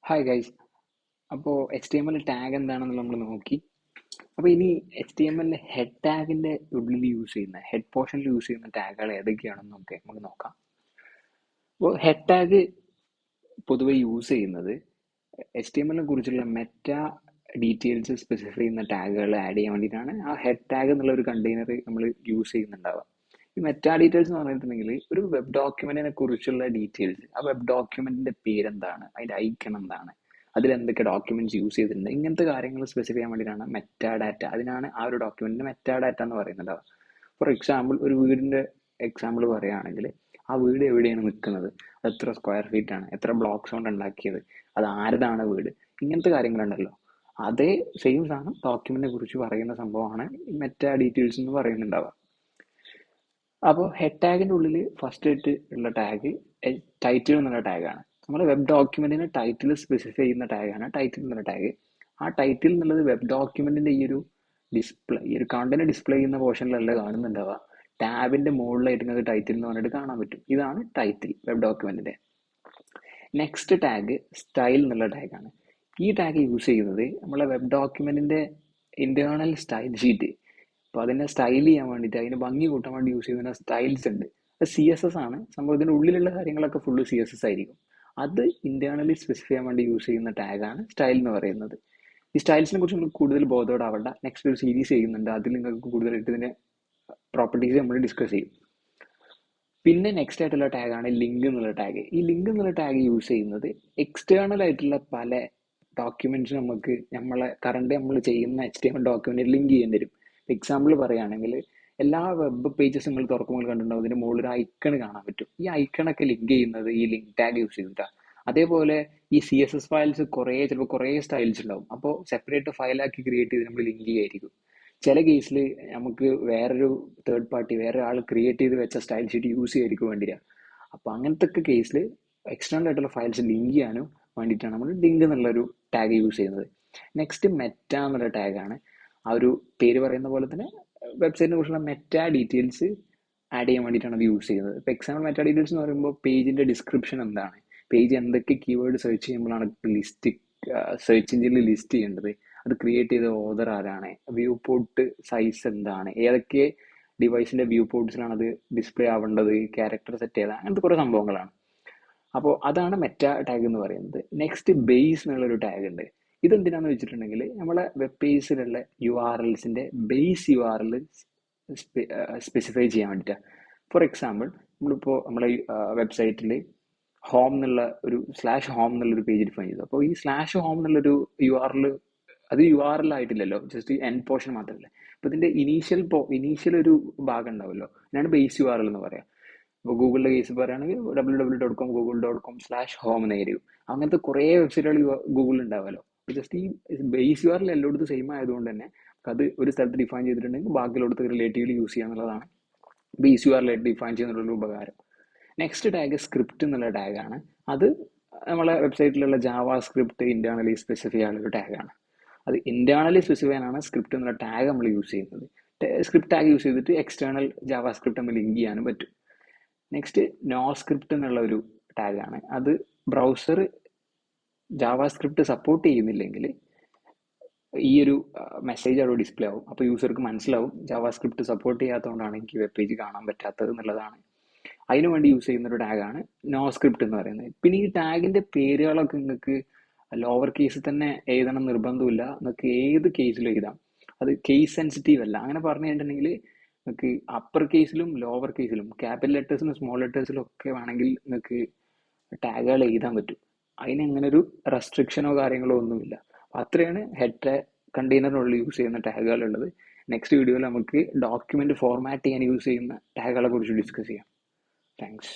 Hi guys. അപ്പോൾ HTML tag എന്താണെന്ന് നമ്മൾ നോക്കി. അപ്പോൾ ഇനി HTML ഹെഡ് ടാഗിൻ്റെ ഉള്ളിൽ യൂസ് ചെയ്യുന്ന ഹെഡ് പോർഷനിൽ യൂസ് ചെയ്യുന്ന ടാഗുകൾ ഏതൊക്കെയാണെന്നൊക്കെ നമുക്ക് നോക്കാം. അപ്പോൾ ഹെഡ് ടാഗ് പൊതുവെ യൂസ് ചെയ്യുന്നത് HTML കുറിച്ചുള്ള മെറ്റാ ഡീറ്റെയിൽസ് സ്പെസിഫൈ ചെയ്യുന്ന ടാഗുകൾ ആഡ് ചെയ്യാൻ വേണ്ടിയിട്ടാണ് ആ ഹെഡ് ടാഗ് എന്നുള്ള ഒരു കണ്ടെയ്നർ നമ്മൾ യൂസ് ചെയ്യുന്നുണ്ടാവുക. ഈ മെറ്റാ ഡീറ്റെയിൽസ് എന്ന് പറഞ്ഞിട്ടുണ്ടെങ്കിൽ ഒരു വെബ് ഡോക്യുമെന്റിനെ കുറിച്ചുള്ള ഡീറ്റെയിൽസ്, ആ വെബ് ഡോക്യുമെന്റിന്റെ പേരെന്താണ്, അതിന്റെ ഐക്കൺ എന്താണ്, അതിൽ എന്തൊക്കെ ഡോക്യുമെന്റ്സ് യൂസ് ചെയ്തിട്ടുണ്ട്, ഇങ്ങനത്തെ കാര്യങ്ങൾ സ്പെസിഫൈ ചെയ്യാൻ വേണ്ടിയിട്ടാണ് മെറ്റാ ഡാറ്റ. അതിനാണ് ആ ഒരു ഡോക്യുമെന്റിന് മെറ്റാ ഡാറ്റ എന്ന് പറയുന്നുണ്ടാവുക. ഫോർ എക്സാമ്പിൾ, ഒരു വീടിന്റെ എക്സാമ്പിൾ പറയുകയാണെങ്കിൽ ആ വീട് എവിടെയാണ് നിൽക്കുന്നത്, എത്ര സ്ക്വയർ ഫീറ്റ് ആണ്, എത്ര ബ്ലോക്സ് കൊണ്ട് ഉണ്ടാക്കിയത്, അത് ആരുതാണ് വീട്, ഇങ്ങനത്തെ കാര്യങ്ങളുണ്ടല്ലോ. അതേ സെയിം സാധനം ഡോക്യുമെന്റിനെ കുറിച്ച് പറയുന്ന സംഭവമാണ് മെറ്റാ ഡീറ്റെയിൽസ് എന്ന് പറയുന്നുണ്ടാവുക. അപ്പോൾ ഹെഡ് ടാഗിൻ്റെ ഉള്ളിൽ ഫസ്റ്റ് ആയിട്ട് ഉള്ള ടാഗ് ടൈറ്റിൽ എന്നുള്ള ടാഗാണ്. നമ്മുടെ വെബ് ഡോക്യുമെന്റിന് ടൈറ്റിൽ സ്പെസിഫൈ ചെയ്യുന്ന ടാഗാണ് ടൈറ്റിൽ എന്നുള്ള ടാഗ്. ആ ടൈറ്റിൽ എന്നുള്ളത് വെബ് ഡോക്യുമെന്റിന്റെ ഈ ഒരു ഡിസ്പ്ലേ, ഈ ഒരു കണ്ടന്റ് ഡിസ്പ്ലേ ചെയ്യുന്ന പോർഷനിലല്ല കാണുന്നുണ്ടാവുക. ടാബിന്റെ മുകളിലായിട്ട് നിങ്ങൾക്ക് ടൈറ്റിൽ എന്ന് പറഞ്ഞിട്ട് കാണാൻ പറ്റും. ഇതാണ് ടൈറ്റിൽ വെബ് ഡോക്യുമെന്റിന്റെ. നെക്സ്റ്റ് ടാഗ് സ്റ്റൈൽ എന്നുള്ള ടാഗാണ്. ഈ ടാഗ് യൂസ് ചെയ്യുന്നത് നമ്മളെ വെബ് ഡോക്യുമെന്റിന്റെ ഇന്റേണൽ സ്റ്റൈൽ ഷീറ്റ്, അപ്പോൾ അതിനെ സ്റ്റൈൽ ചെയ്യാൻ വേണ്ടിയിട്ട്, അതിന് ഭംഗി കൂട്ടാൻ വേണ്ടി യൂസ് ചെയ്യുന്ന സ്റ്റൈൽസ് ഉണ്ട്. അത് CSS ആണ് സംഭവം. ഇതിൻ്റെ ഉള്ളിലുള്ള കാര്യങ്ങളൊക്കെ ഫുള്ള് CSS ആയിരിക്കും. അത് ഇന്റേണലി സ്പെസിഫൈ ചെയ്യാൻ വേണ്ടി യൂസ് ചെയ്യുന്ന ടാഗാണ് സ്റ്റൈൽ എന്ന് പറയുന്നത്. ഈ സ്റ്റൈൽസിനെ കുറിച്ച് നിങ്ങൾക്ക് കൂടുതൽ ബോധോടാവണ്ട. നെക്സ്റ്റ് ഒരു സീരീസ് ചെയ്യുന്നുണ്ട്, അതിൽ നിങ്ങൾക്ക് കൂടുതലായിട്ട് ഇതിന്റെ പ്രോപ്പർട്ടീസ് നമ്മൾ ഡിസ്കസ് ചെയ്യും. പിന്നെ നെക്സ്റ്റ് ആയിട്ടുള്ള ടാഗാണ് ലിങ്ക് എന്നുള്ള ടാഗ്. ഈ ലിങ്ക് എന്നുള്ള ടാഗ് യൂസ് ചെയ്യുന്നത് എക്സ്റ്റേണൽ ആയിട്ടുള്ള പല ഡോക്യുമെന്റ്സ് നമുക്ക് നമ്മൾ ചെയ്യുന്ന HTML ഡോക്യുമെന്റ് ലിങ്ക് ചെയ്യേണ്ടി വരും. എക്സാമ്പിൾ പറയുകയാണെങ്കിൽ, എല്ലാ വെബ് പേജസ് നിങ്ങൾ തുറക്കുമ്പോൾ കണ്ടിട്ടുണ്ടാവും, ഇതിന്റെ മുകളിൽ ഒരു ഐക്കൺ കാണാൻ പറ്റും. ഈ ഐക്കണൊക്കെ ലിങ്ക് ചെയ്യുന്നത് ഈ ലിങ്ക് ടാഗ് യൂസ് ചെയ്തിട്ടാണ്. അതേപോലെ ഈ CSS ഫയൽസ് ചിലപ്പോൾ കുറേ സ്റ്റൈൽസ് ഉണ്ടാവും. അപ്പോൾ സെപ്പറേറ്റ് ഫയലാക്കി ക്രിയേറ്റ് ചെയ്ത് നമ്മൾ ലിങ്ക് ചെയ്യായിരിക്കും. ചില കേസിൽ നമുക്ക് വേറൊരു തേർഡ് പാർട്ടി, വേറെ ആൾ ക്രിയേറ്റ് ചെയ്ത് വെച്ച സ്റ്റൈൽ ഷീറ്റ് യൂസ് ചെയ്യായിരിക്കും വേണ്ടിയിട്ട്. അപ്പോൾ അങ്ങനത്തെ ഒക്കെ കേസിൽ എക്സ്റ്റേണൽ ആയിട്ടുള്ള ഫയൽസ് ലിങ്ക് ചെയ്യാനും വേണ്ടിയിട്ടാണ് നമ്മൾ ലിങ്ക് എന്നുള്ളൊരു ടാഗ് യൂസ് ചെയ്യുന്നത്. നെക്സ്റ്റ് മെറ്റ എന്നുള്ള ടാഗാണ്. ആ ഒരു പേര് പറയുന്ന പോലെ തന്നെ വെബ്സൈറ്റിനെ കുറിച്ചുള്ള മെറ്റാ ഡീറ്റെയിൽസ് ആഡ് ചെയ്യാൻ വേണ്ടിയിട്ടാണ് അത് യൂസ് ചെയ്യുന്നത്. ഇപ്പോൾ എക്സാമ്പിൾ മെറ്റാ ഡീറ്റെയിൽസ് എന്ന് പറയുമ്പോൾ പേജിന്റെ ഡിസ്ക്രിപ്ഷൻ എന്താണ്, പേജ് എന്തൊക്കെ കീവേഡ് സെർച്ച് ചെയ്യുമ്പോഴാണ് സെർച്ച് എഞ്ചിനിൽ ലിസ്റ്റ് ചെയ്യേണ്ടത്, അത് ക്രിയേറ്റ് ചെയ്ത ഓതർ ആരാണ്, വ്യൂ പോർട്ട് സൈസ് എന്താണ്, ഏതൊക്കെ ഡിവൈസിന്റെ വ്യൂ പോർട്ട്സിലാണ് അത് ഡിസ്പ്ലേ ആവേണ്ടത്, ക്യാരക്ടർ സെറ്റ് ചെയ്ത, അങ്ങനത്തെ കുറേ സംഭവങ്ങളാണ്. അപ്പോൾ അതാണ് മെറ്റാ ടാഗ് എന്ന് പറയുന്നത്. നെക്സ്റ്റ് ബേസ് എന്നുള്ളൊരു ടാഗ് ഉണ്ട്. ഇതെന്തിനാന്ന് വെച്ചിട്ടുണ്ടെങ്കിൽ നമ്മളെ വെബ് പേജിലുള്ള URLസിന്റെ ബേസ് URL സ്പെസിഫൈ ചെയ്യാൻ വേണ്ടിയിട്ടാണ്. ഫോർ എക്സാമ്പിൾ, നമ്മളിപ്പോൾ നമ്മളെ വെബ്സൈറ്റിൽ ഹോം എന്നുള്ള ഒരു /home എന്നുള്ളൊരു പേജ് ഡിഫൈൻ ചെയ്തു. അപ്പോൾ ഈ /home എന്നുള്ളൊരു URL, അത് URL ആയിട്ടില്ലല്ലോ, ജസ്റ്റ് എൻഡ് പോർഷൻ മാത്രമല്ലേ. അപ്പോൾ ഇതിന്റെ ഇനീഷ്യൽ ഒരു ഭാഗം ഉണ്ടാവുമല്ലോ, അതിനാണ് ബേസ് URL എന്ന് പറയാം. ഇപ്പോൾ ഗൂഗിളിന്റെ കേസ് പറയുകയാണെങ്കിൽ www.google.com/home എന്നായിരിക്കും. അങ്ങനത്തെ കുറേ വെബ്സൈറ്റുകൾ ഗൂഗിളിൽ ഉണ്ടാവുമല്ലോ. ജസ്റ്റ് ഈ ബേസ് URL എല്ലായിടത്തും സെയിം ആയതുകൊണ്ട് തന്നെ അത് ഒരു സ്ഥലത്ത് ഡിഫൈൻ ചെയ്തിട്ടുണ്ടെങ്കിൽ ബാക്കിയുള്ളടത്ത് റിലേറ്റീവ്ലി യൂസ് ചെയ്യുക എന്നുള്ളതാണ് ബേസ് URL ഡിഫൈൻ ചെയ്യുന്നുള്ള ഉപകാരം. നെക്സ്റ്റ് ടാഗ് സ്ക്രിപ്റ്റ് എന്നുള്ള ടാഗാണ്. അത് നമ്മളെ വെബ്സൈറ്റിലുള്ള ജാവാ സ്ക്രിപ്റ്റ് ഇന്റേണലി സ്പെസിഫൈ ചെയ്യാനുള്ള ഒരു ടാഗാണ്. അത് ഇന്റേണലി സ്പെസിഫൈ ചെയ്യാനാണ് സ്ക്രിപ്റ്റ് എന്നുള്ള ടാഗ് നമ്മൾ യൂസ് ചെയ്യുന്നത്. സ്ക്രിപ്റ്റ് ടാഗ് യൂസ് ചെയ്തിട്ട് എക്സ്റ്റേണൽ ജാവാ സ്ക്രിപ്റ്റ് നമ്മൾ ലിങ്ക് ചെയ്യാനും പറ്റും. നെക്സ്റ്റ് നോ സ്ക്രിപ്റ്റ് എന്നുള്ള ഒരു ടാഗാണ്. അത് ബ്രൗസർ ജാവാ സ്ക്രിപ്റ്റ് സപ്പോർട്ട് ചെയ്യുന്നില്ലെങ്കിൽ ഈ ഒരു മെസ്സേജ് അവിടെ ഡിസ്പ്ലേ ആവും. അപ്പോൾ യൂസർക്ക് മനസ്സിലാവും ജാവാ സ്ക്രിപ്റ്റ് സപ്പോർട്ട് ചെയ്യാത്തതുകൊണ്ടാണ് എനിക്ക് വെബ് പേജ് കാണാൻ പറ്റാത്തത് എന്നുള്ളതാണ്. അതിനു വേണ്ടി യൂസ് ചെയ്യുന്ന ഒരു ടാഗാണ് നോ സ്ക്രിപ്റ്റ് എന്ന് പറയുന്നത്. പിന്നെ ഈ ടാഗിന്റെ പേരുകളൊക്കെ നിങ്ങൾക്ക് ലോവർ കേസിൽ തന്നെ എഴുതണം നിർബന്ധമില്ല, നിങ്ങൾക്ക് ഏത് കേസിലും എഴുതാം. അത് കേസ് സെൻസിറ്റീവ് അല്ല. അങ്ങനെ പറഞ്ഞു കഴിഞ്ഞിട്ടുണ്ടെങ്കിൽ നിങ്ങൾക്ക് അപ്പർ കേസിലും ലോവർ കേസിലും ക്യാപിറ്റൽ ലെറ്റേഴ്സിലും സ്മോൾ ലെറ്റേഴ്സിലും ഒക്കെ വേണമെങ്കിൽ നിങ്ങൾക്ക് ടാഗുകൾ എഴുതാൻ പറ്റും. അതിനങ്ങനെ ഒരു റെസ്ട്രിക്ഷനോ കാര്യങ്ങളോ ഒന്നുമില്ല. അത്രയാണ് ഹെഡ് കണ്ടെയ്നറിനുള്ളിൽ യൂസ് ചെയ്യുന്ന ടാഗുകൾ ഉള്ളത്. നെക്സ്റ്റ് വീഡിയോയിൽ നമുക്ക് ഡോക്യുമെന്റ് ഫോർമാറ്റ് ചെയ്യാൻ യൂസ് ചെയ്യുന്ന ടാഗുകളെ കുറിച്ച് ഡിസ്കസ് ചെയ്യാം. താങ്ക്സ്.